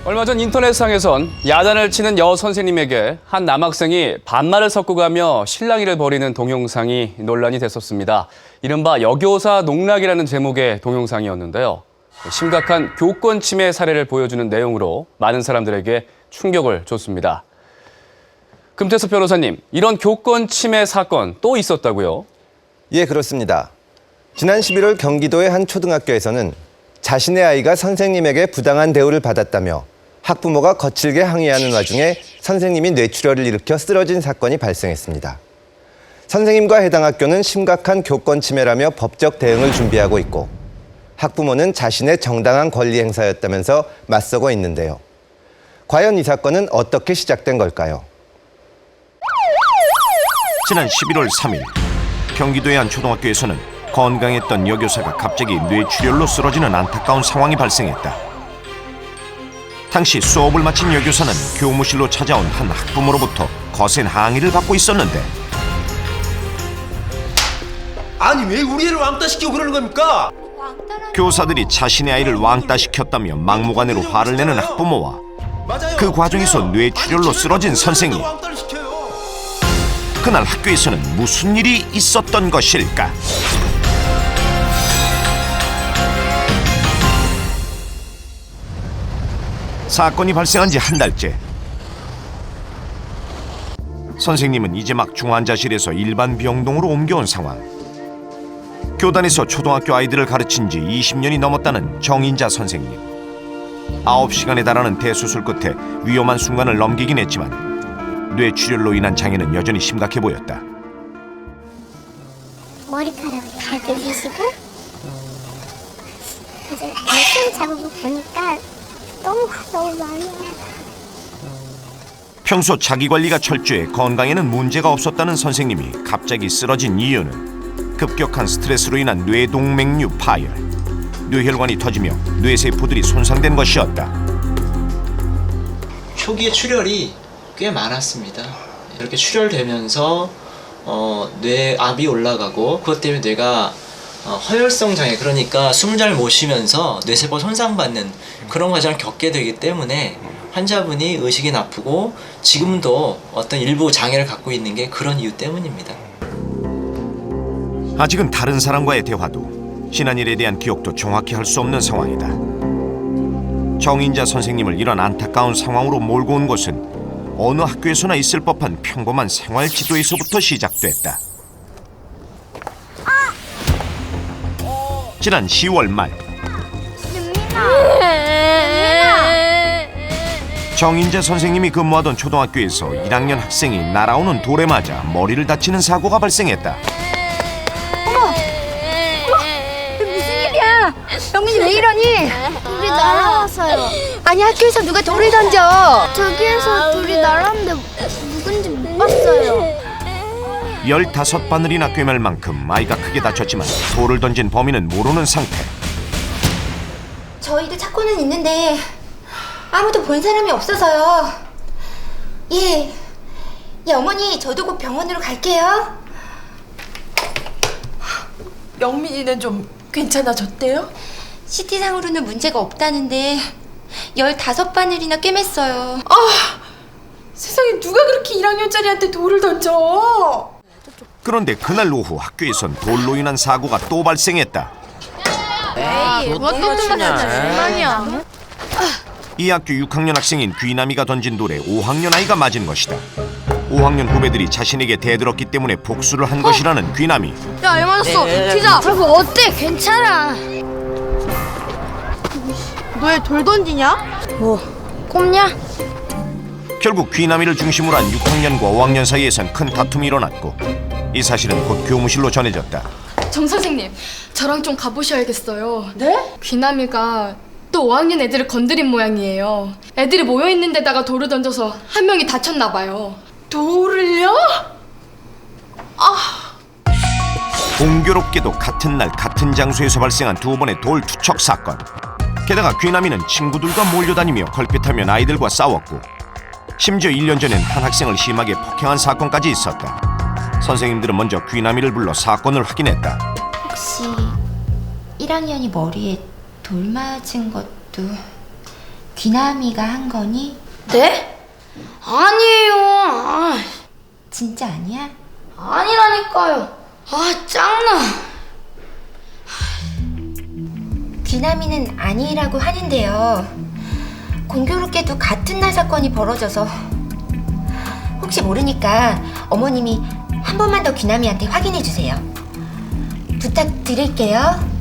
얼마 전 인터넷상에선 야단을 치는 여 선생님에게 한 남학생이 반말을 섞어가며 실랑이를 벌이는 동영상이 논란이 됐었습니다. 이른바 여교사 농락이라는 제목의 동영상이었는데요. 심각한 교권 침해 사례를 보여주는 내용으로 많은 사람들에게 충격을 줬습니다. 금태섭 변호사님, 이런 교권 침해 사건 또 있었다고요? 예, 그렇습니다. 지난 11월 경기도의 한 초등학교에서는 자신의 아이가 선생님에게 부당한 대우를 받았다며 학부모가 거칠게 항의하는 와중에 선생님이 뇌출혈을 일으켜 쓰러진 사건이 발생했습니다. 선생님과 해당 학교는 심각한 교권 침해라며 법적 대응을 준비하고 있고 학부모는 자신의 정당한 권리 행사였다면서 맞서고 있는데요. 과연 이 사건은 어떻게 시작된 걸까요? 지난 11월 3일 경기도의 한 초등학교에서는 건강했던 여교사가 갑자기 뇌출혈로 쓰러지는 안타까운 상황이 발생했다. 당시 수업을 마친 여교사는 교무실로 찾아온 한 학부모로부터 거센 항의를 받고 있었는데 아니 왜 우리 애를 왕따시키고 그러는 겁니까? 교사들이 자신의 아이를 왕따시켰다며 막무가내로 화를 내는 학부모와 그 과정에서 뇌출혈로 쓰러진 선생님. 그날 학교에서는 무슨 일이 있었던 것일까? 사건이 발생한 지 한 달째. 선생님은 이제 막 중환자실에서 일반 병동으로 옮겨온 상황. 교단에서 초등학교 아이들을 가르친 지 20년이 넘었다는 정인자 선생님. 9시간에 달하는 대수술 끝에 위험한 순간을 넘기긴 했지만 뇌출혈로 인한 장애는 여전히 심각해 보였다. 머리카락을 다 내리시고 이제 말씀 잡고 보니까 너무 많이 평소 자기관리가 철저해 건강에는 문제가 없었다는 선생님이 갑자기 쓰러진 이유는 급격한 스트레스로 인한 뇌동맥류 파열, 뇌혈관이 터지며 뇌세포들이 손상된 것이었다. 초기에 출혈이 꽤 많았습니다. 이렇게 출혈되면서 뇌압이 올라가고 그것 때문에 뇌가 허혈성 장애, 그러니까 숨을 잘 못 쉬면서 뇌세포 손상받는 그런 과정을 겪게 되기 때문에 환자분이 의식이 나쁘고 지금도 어떤 일부 장애를 갖고 있는 게 그런 이유 때문입니다. 아직은 다른 사람과의 대화도 지난 일에 대한 기억도 정확히 할 수 없는 상황이다. 정인자 선생님을 이런 안타까운 상황으로 몰고 온 것은 어느 학교에서나 있을 법한 평범한 생활 지도에서부터 시작됐다. 지난 10월 말 정인재 선생님이 근무하던 초등학교에서 1학년 학생이 날아오는 돌에 맞아 머리를 다치는 사고가 발생했다. 무슨 일이야? 영민이 왜 이러니? 우리 날아왔어요. 아니 학교에서 누가 돌을 던져? 저기에서 둘이 날았는데 누군지 못 봤어요. 15바늘이나 꿰맬 만큼 아이가 크게 다쳤지만 돌을 던진 범인은 모르는 상태. 저희도 찾고는 있는데 아무도 본 사람이 없어서요. 예, 어머니 저도 곧 병원으로 갈게요. 영민이는 좀 괜찮아졌대요? CT상으로는 문제가 없다는데 15바늘이나 꿰맸어요. 세상에 누가 그렇게 1학년짜리한테 돌을 던져? 그런데 그날 오후 학교에선 돌로 인한 사고가 또 발생했다. 어떤 돌만 정말이야. 이 학교 6학년 학생인 귀남이가 던진 돌에 5학년 아이가 맞은 것이다. 5학년 후배들이 자신에게 대들었기 때문에 복수를 한 것이라는 귀남이. 야, 애 맞았어. 튀자. 그리고 어때? 괜찮아. 너 왜 돌 던지냐? 뭐, 꼽냐? 결국 귀남이를 중심으로 한 6학년과 5학년 사이에선 큰 다툼이 일어났고 이 사실은 곧 교무실로 전해졌다. 정 선생님, 저랑 좀 가보셔야겠어요. 네? 귀남이가 또 5학년 애들을 건드린 모양이에요. 애들이 모여있는 데다가 돌을 던져서 한 명이 다쳤나 봐요. 돌을요? 공교롭게도 같은 날 같은 장소에서 발생한 두 번의 돌 투척 사건. 게다가 귀남이는 친구들과 몰려다니며 걸핏하면 아이들과 싸웠고 심지어 1년 전엔 한 학생을 심하게 폭행한 사건까지 있었다. 선생님들은 먼저 귀남이를 불러 사건을 확인했다. 혹시 1학년이 머리에 돌 맞은 것도 귀남이가 한 거니? 네? 아니에요. 진짜 아니야? 아니라니까요. 짱나. 귀남이는 아니라고 하는데요. 공교롭게도 같은 날 사건이 벌어져서 혹시 모르니까 어머님이 한 번만 더 귀남이한테 확인해 주세요. 부탁드릴게요.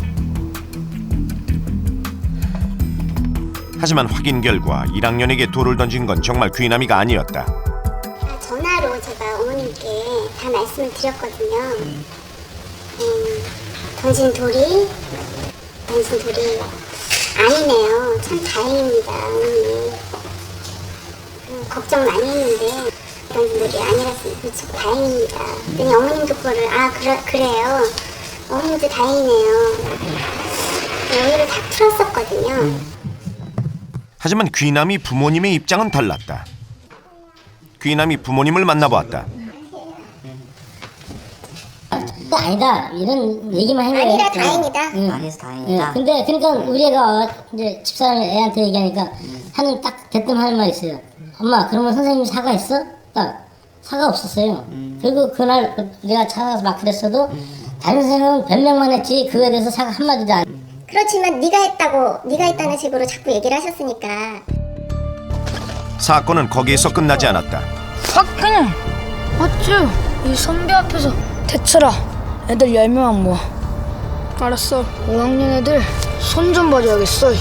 하지만 확인 결과 1학년에게 돌을 던진 건 정말 귀남이가 아니었다. 전화로 제가 어머님께 다 말씀을 드렸거든요. 던진 돌이 아니네요. 참 다행입니다, 어머니. 걱정 많이 했는데 던진 돌이 아니라서 참 다행입니다. 그랬더니 어머님도 그거를 그래요. 어머님도 다행이네요. 여기를 다 풀었었거든요. 하지만 귀남이 부모님의 입장은 달랐다. 귀남이 부모님을 만나보았다. 아니다 이런 얘기만 했네. 아니라 다행이다. 아니서 다행이다. 근데 그러니까 우리 애가 이제 집사람 애한테 얘기하니까 하는 딱 대뜸 하는 말이 있어요. 엄마 그러면 선생님 사과했어? 딱 사과 없었어요. 그리고 그날 내가 찾아가서 막 그랬어도 다른 선생님은 변명만 했지 그거에 대해서 사과 한마디도 안. 그렇지만 네가 했다는 식으로 자꾸 얘기를 하셨으니까. 사건은 거기에서 끝나지 않았다. 확 그냥 어쭈 이 선배 앞에서 대처라. 애들 10명 모아. 알았어. 5학년 애들 손 좀 봐줘야겠어.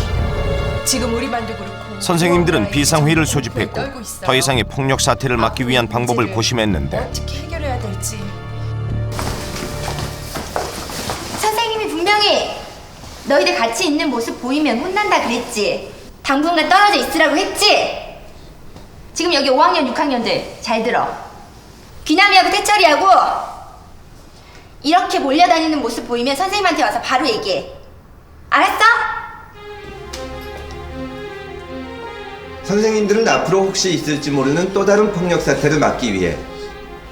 지금 우리 반도 그렇고 선생님들은 비상회의를 소집했고 더 이상의 폭력 사태를 막기 위한 방법을 고심했는데 어떻게 해결해야 될지. 선생님이 분명히 너희들 같이 있는 모습 보이면 혼난다 그랬지. 당분간 떨어져 있으라고 했지. 지금 여기 5학년 6학년들 잘 들어. 귀남이하고 태철이하고 이렇게 몰려다니는 모습 보이면 선생님한테 와서 바로 얘기해. 알았어? 선생님들은 앞으로 혹시 있을지 모르는 또 다른 폭력 사태를 막기 위해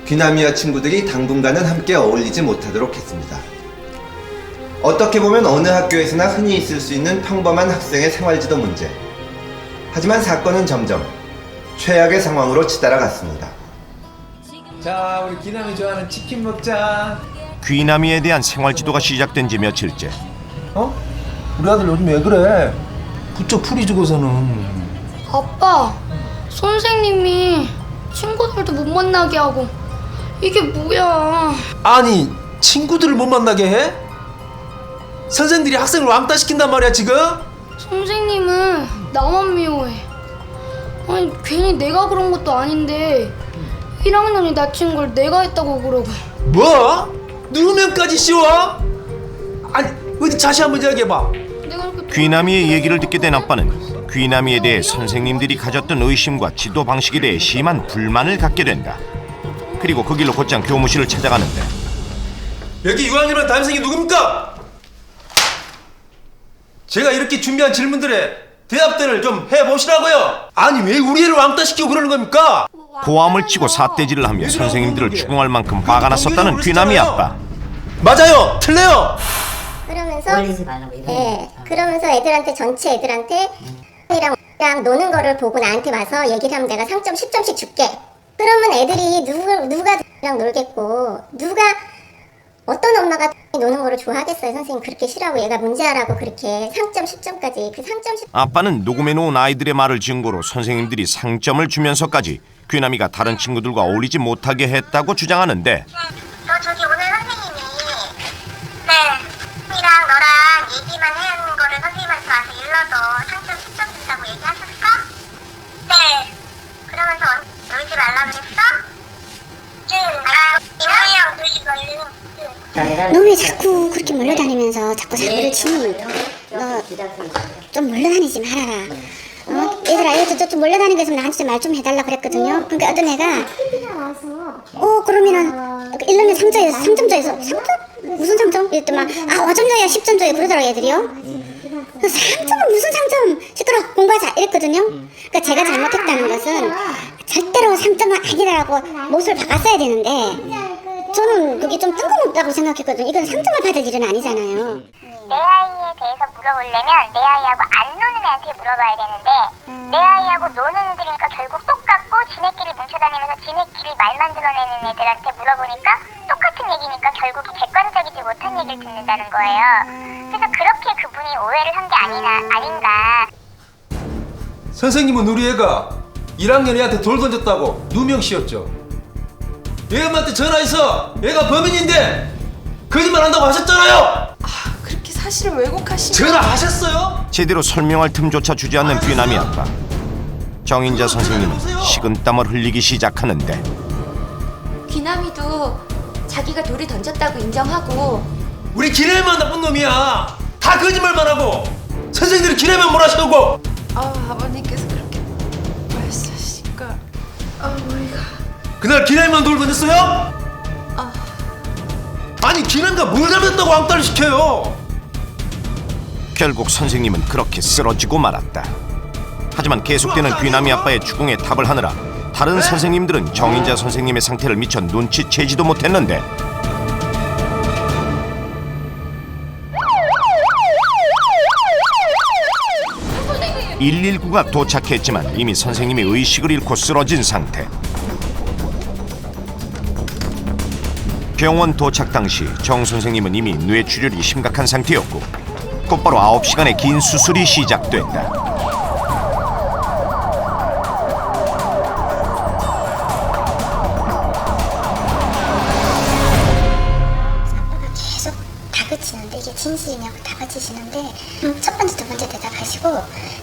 귀남이와 친구들이 당분간은 함께 어울리지 못하도록 했습니다. 어떻게 보면 어느 학교에서나 흔히 있을 수 있는 평범한 학생의 생활지도 문제. 하지만 사건은 점점 최악의 상황으로 치달아갔습니다. 자, 우리 기남이 좋아하는 치킨 먹자. 귀남이에 대한 생활지도가 시작된 지 며칠째. 우리 아들 요즘 왜 그래? 부쩍 풀이 죽어서는. 아빠, 선생님이 친구들도 못 만나게 하고 이게 뭐야? 아니, 친구들을 못 만나게 해? 선생들이 학생을 왕따시킨단 말이야 지금? 선생님은 나만 미워해. 아니 괜히 내가 그런 것도 아닌데 1학년이 다친 걸 내가 했다고 그러고. 뭐? 누구면까지 씌워? 아니, 어디 다시 한번 이야기해봐. 내가 이렇게 귀남이의 얘기를 듣게 된 아빠는 귀남이에 대해 선생님들이 가졌던 의심과 지도 방식에 대해 심한 불만을 갖게 된다. 그리고 그 길로 곧장 교무실을 찾아가는데 여기 6학년은 담임생이 누굽니까? 제가 이렇게 준비한 질문들에 대답들을 좀 해보시라고요. 아니, 왜 우리 애를 왕따시키고 그러는 겁니까? 고함을 치고 삿대질을 하며 선생님들을 추궁할 만큼 화가 났었다는 귀남이 아빠. 맞아요. 틀려요. 그러면서 어울리지 말라고 이거. 네, 그러면서 애들한테 전체 애들한테 이랑 노는 거를 보고 나한테 와서 얘기를 하면 내가 상점 10점씩 줄게. 그러면 애들이 누가 랑 놀겠고 누가 어떤 엄마가 노는 거를 좋아하겠어요. 선생님 그렇게 싫어하고 얘가 문제하라고 그렇게 상점 10점까지 그 상점 10. 아빠는 녹음해놓은 아이들의 말을 증거로 선생님들이 상점을 주면서까지 귀남이가 다른 친구들과 어울리지 못하게 했다고 주장하는데 저기 오늘 선생님이 이랑 너랑 얘기만 하는 거를 선생님한테 와서 일러서 상점 10점 준다고 얘기하셨어? 네. 그러면서 놀지 말라 그랬어? 이모이랑 놀지 말고. 너 왜 자꾸 그렇게 몰려다니면서 자꾸 사고를 치니? 너 좀 몰려다니지 말아라. 얘들아, 얘들 좀 몰려다니는 게 있으면 나한테 말 좀 해달라 그랬거든요. 그러니까 어떤 애가 그러면은 1년에 3점 줘서 3점? 무슨 3점? 이랬더만 5점 줘야 10점 줘야 그러더라고 애들이요. 3점은 무슨 3점? 시끄러 공부하자 이랬거든요. 그러니까 제가 잘못했다는 것은 절대로 3점은 아니라고 못을 박았어야 되는데 저는 그게 좀 뜬금없다고 생각했거든요. 이건 상처를 받을 일은 아니잖아요. 내 아이에 대해서 물어보려면 내 아이하고 안 노는 애한테 물어봐야 되는데 내 아이하고 노는 애들이니까 결국 똑같고 지네끼리 뭉쳐다니면서 지네끼리 말만 드러내는 애들한테 물어보니까 똑같은 얘기니까 결국 객관적이지 못한 얘기를 듣는다는 거예요. 그래서 그렇게 그분이 오해를 한 게 아닌가. 선생님은 우리 애가 1학년 애한테 돌 던졌다고 누명 씌웠죠. 얘 엄마한테 전화해서 얘가 범인인데 거짓말 한다고 하셨잖아요. 그렇게 사실을 왜곡하시면 전화하셨어요? 제대로 설명할 틈조차 주지 않는 귀남이 아빠. 정인자 선생님은 식은땀을 흘리기 시작하는데 귀남이도 자기가 돌을 던졌다고 인정하고 우리 기내만 나쁜 놈이야. 다 거짓말만 하고 선생님들이 기내만 몰아세우고. 아버님께서 그렇게 말씀하시니까 머리가 그날 기내만 돌 던졌어요? 아니 기남이가 뭘 잘못했다고 왕따를 시켜요. 결국 선생님은 그렇게 쓰러지고 말았다. 하지만 계속되는 귀남이 아빠의 추궁에 답을 하느라 다른 선생님들은 정인자 선생님의 상태를 미처 눈치채지도 못했는데 119가 도착했지만 이미 선생님이 의식을 잃고 쓰러진 상태. 병원 도착 당시 정 선생님은 이미 뇌출혈이 심각한 상태였고 곧바로 9시간의 긴 수술이 시작됐다. 계속 다그치는데 이게 진실이냐고 다그치시는데 첫 번째, 두 번째 대답하시고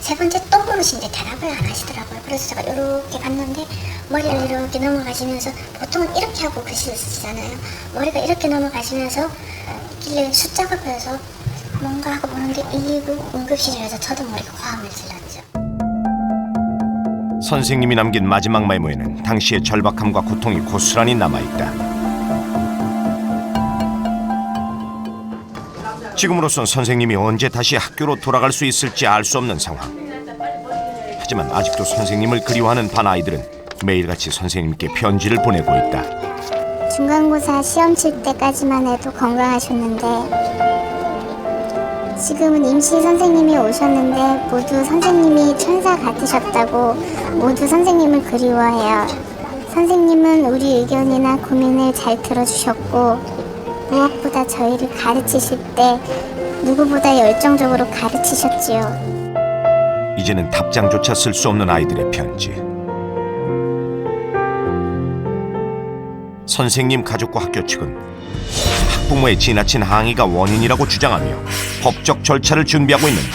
세 번째 또 물으시는데 대답을 안 하시더라고요. 그래서 제가 이렇게 봤는데 머리를 이렇게 넘어가시면서 보통은 이렇게 하고 글씨를 쓰시잖아요. 머리가 이렇게 넘어가시면서 길래 숫자가 보여서 뭔가 하고 보는데 119 응급실이라서 저도 모르게 과음을 질렀죠. 선생님이 남긴 마지막 메모에는 당시의 절박함과 고통이 고스란히 남아있다. 지금으로선 선생님이 언제 다시 학교로 돌아갈 수 있을지 알 수 없는 상황. 하지만 아직도 선생님을 그리워하는 반 아이들은 매일같이 선생님께 편지를 보내고 있다. 중간고사 시험 칠 때까지만 해도 건강하셨는데 지금은 임시 선생님이 오셨는데 모두 선생님이 천사 같으셨다고 모두 선생님을 그리워해요. 선생님은 우리 의견이나 고민을 잘 들어주셨고 무엇보다 저희를 가르치실 때 누구보다 열정적으로 가르치셨지요. 이제는 답장조차 쓸 수 없는 아이들의 편지. 선생님 가족과 학교 측은 학부모의 지나친 항의가 원인이라고 주장하며 법적 절차를 준비하고 있는데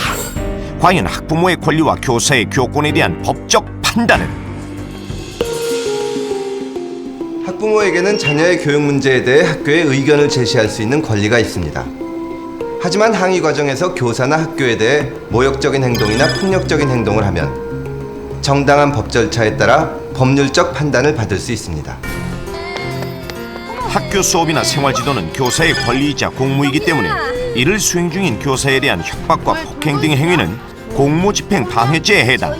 과연 학부모의 권리와 교사의 교권에 대한 법적 판단은? 학부모에게는 자녀의 교육 문제에 대해 학교에 의견을 제시할 수 있는 권리가 있습니다. 하지만 항의 과정에서 교사나 학교에 대해 모욕적인 행동이나 폭력적인 행동을 하면 정당한 법 절차에 따라 법률적 판단을 받을 수 있습니다. 학교 수업이나 생활지도는 교사의 권리이자 공무이기 때문에 이를 수행 중인 교사에 대한 협박과 폭행 등의 행위는 공무집행 방해죄에 해당.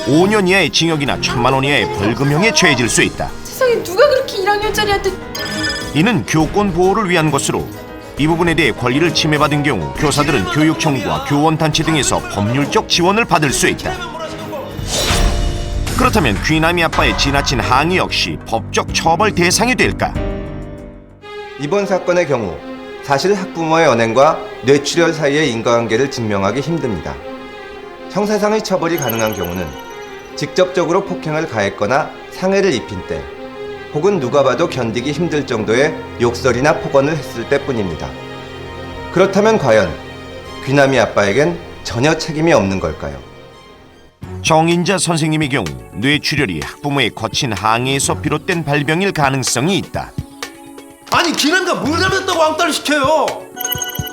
5년 이하의 징역이나 1,000만 원 이하의 벌금형에 처해질 수 있다. 세상에 누가 그렇게 1학년짜리한테 이는 교권 보호를 위한 것으로 이 부분에 대해 권리를 침해받은 경우 교사들은 교육청과 교원단체 등에서 법률적 지원을 받을 수 있다. 그렇다면 귀남이 아빠의 지나친 항의 역시 법적 처벌 대상이 될까? 이번 사건의 경우 사실 학부모의 언행과 뇌출혈 사이의 인과관계를 증명하기 힘듭니다. 형사상의 처벌이 가능한 경우는 직접적으로 폭행을 가했거나 상해를 입힌 때 혹은 누가 봐도 견디기 힘들 정도의 욕설이나 폭언을 했을 때뿐입니다. 그렇다면 과연 귀남이 아빠에겐 전혀 책임이 없는 걸까요? 정인자 선생님의 경우 뇌출혈이 학부모의 거친 항의에서 비롯된 발병일 가능성이 있다. 아니 기남이가 뭘 잘못했다고 왕따를 시켜요.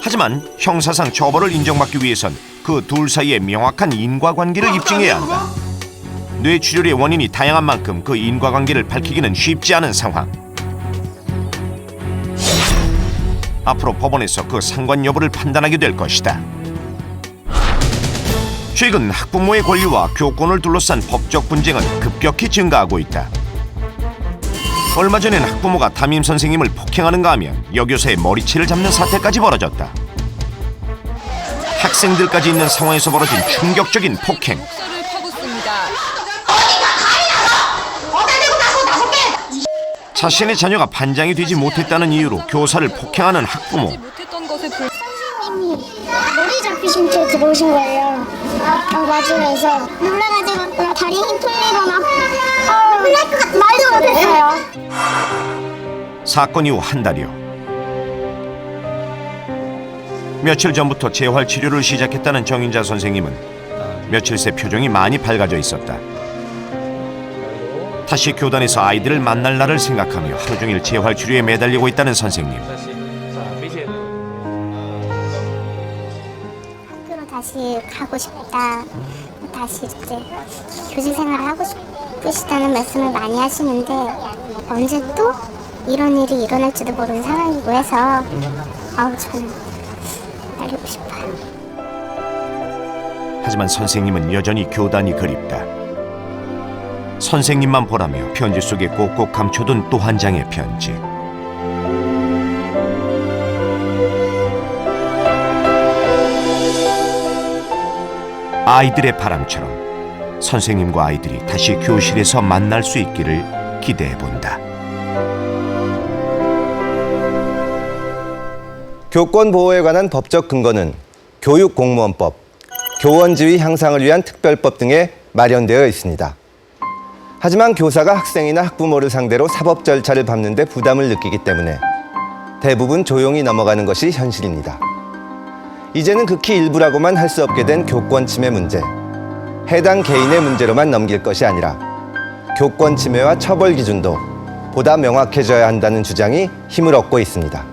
하지만 형사상 처벌을 인정받기 위해선 그 둘 사이의 명확한 인과관계를 입증해야 한다. 뇌출혈의 원인이 다양한 만큼 그 인과관계를 밝히기는 쉽지 않은 상황. 앞으로 법원에서 그 상관 여부를 판단하게 될 것이다. 최근 학부모의 권리와 교권을 둘러싼 법적 분쟁은 급격히 증가하고 있다. 얼마 전엔 학부모가 담임 선생님을 폭행하는가 하면 여교사의 머리채를 잡는 사태까지 벌어졌다. 학생들까지 있는 상황에서 벌어진 충격적인 폭행. 자신의 자녀가 반장이 되지 못했다는 이유로 교사를 폭행하는 학부모. 선생님이 머리 잡히신 채 들어오신 거예요. 마중에서 놀라가지고 다리에 힘 풀리거나 혼날 것 같아 말도 못했어요. 사건 이후 한 달여. 며칠 전부터 재활 치료를 시작했다는 정인자 선생님은 며칠 새 표정이 많이 밝아져 있었다. 다시 교단에서 아이들을 만날 날을 생각하며 하루 종일 재활 치료에 매달리고 있다는 선생님. 학교로 다시 가고 싶다. 다시 이제 교직 생활을 하고 싶으시다는 말씀을 많이 하시는데 언제 또 이런 일이 일어날지도 모르는 상황이고 해서 저는 달리고 싶어요. 하지만 선생님은 여전히 교단이 그립다. 선생님만 보라며 편지 속에 꼭꼭 감춰둔 또 한 장의 편지. 아이들의 바람처럼 선생님과 아이들이 다시 교실에서 만날 수 있기를 기대해본다. 교권 보호에 관한 법적 근거는 교육공무원법, 교원지위 향상을 위한 특별법 등에 마련되어 있습니다. 하지만 교사가 학생이나 학부모를 상대로 사법 절차를 밟는 데 부담을 느끼기 때문에 대부분 조용히 넘어가는 것이 현실입니다. 이제는 극히 일부라고만 할 수 없게 된 교권 침해 문제. 해당 개인의 문제로만 넘길 것이 아니라 교권 침해와 처벌 기준도 보다 명확해져야 한다는 주장이 힘을 얻고 있습니다.